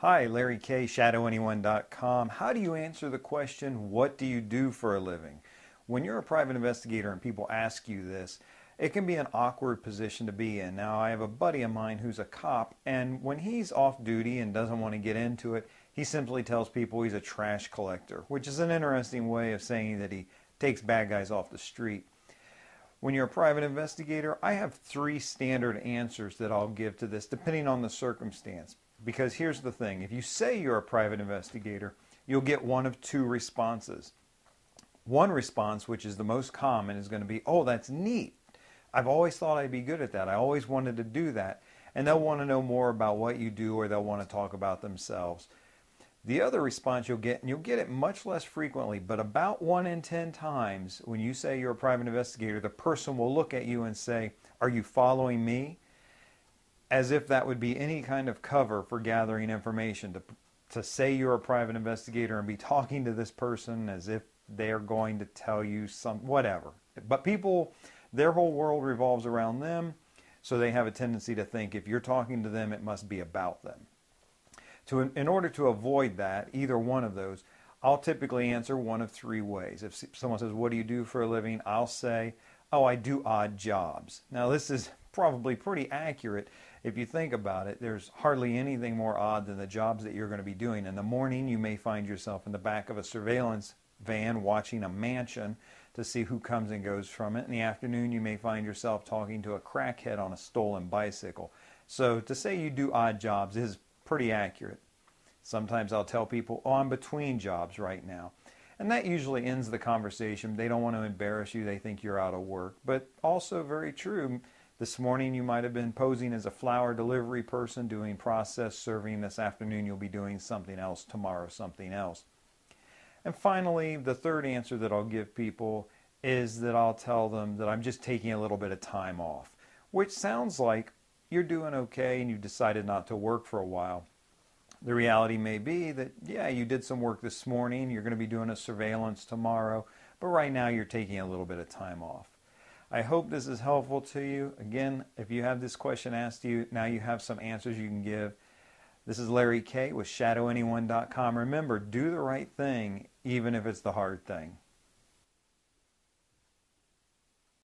Hi, Larry K, ShadowAnyone.com. How do you answer the question, what do you do for a living? When you're a private investigator and people ask you this, it can be an awkward position to be in. Now, I have a buddy of mine who's a cop, and when he's off duty and doesn't want to get into it, he simply tells people he's a trash collector, which is an interesting way of saying that he takes bad guys off the street. When you're a private investigator, I have three standard answers that I'll give to this depending on the circumstance. Because here's the thing, if you say you're a private investigator, you'll get one of two responses. One response, which is the most common, is going to be, oh, that's neat. I've always thought I'd be good at that. I always wanted to do that. And they'll want to know more about what you do, or they'll want to talk about themselves. The other response you'll get, and you'll get it much less frequently, but about 1 in 10 times when you say you're a private investigator, the person will look at you and say, are you following me? As if that would be any kind of cover for gathering information. To say you're a private investigator and be talking to this person as if they're going to tell you whatever. But people, their whole world revolves around them, so they have a tendency to think if you're talking to them, it must be about them. In order to avoid that, either one of those, I'll typically answer one of three ways. If someone says, what do you do for a living? I'll say, oh, I do odd jobs. Now, this is probably pretty accurate. If you think about it, there's hardly anything more odd than the jobs that you're going to be doing. In the morning, you may find yourself in the back of a surveillance van watching a mansion to see who comes and goes from it. In the afternoon, you may find yourself talking to a crackhead on a stolen bicycle. So to say you do odd jobs is pretty accurate. Sometimes I'll tell people, oh, I'm between jobs right now. And that usually ends the conversation. They don't want to embarrass you. They think you're out of work. But also very true. This morning you might have been posing as a flower delivery person doing process serving. This afternoon you'll be doing something else. Tomorrow something else. And finally, the third answer that I'll give people is that I'll tell them that I'm just taking a little bit of time off, which sounds like you're doing okay and you decided not to work for a while. The reality may be that, yeah, you did some work this morning, you're going to be doing a surveillance tomorrow, but right now you're taking a little bit of time off. I hope this is helpful to you. Again, if you have this question asked to you, now you have some answers you can give. This is Larry K with ShadowAnyone.com. Remember, do the right thing, even if it's the hard thing.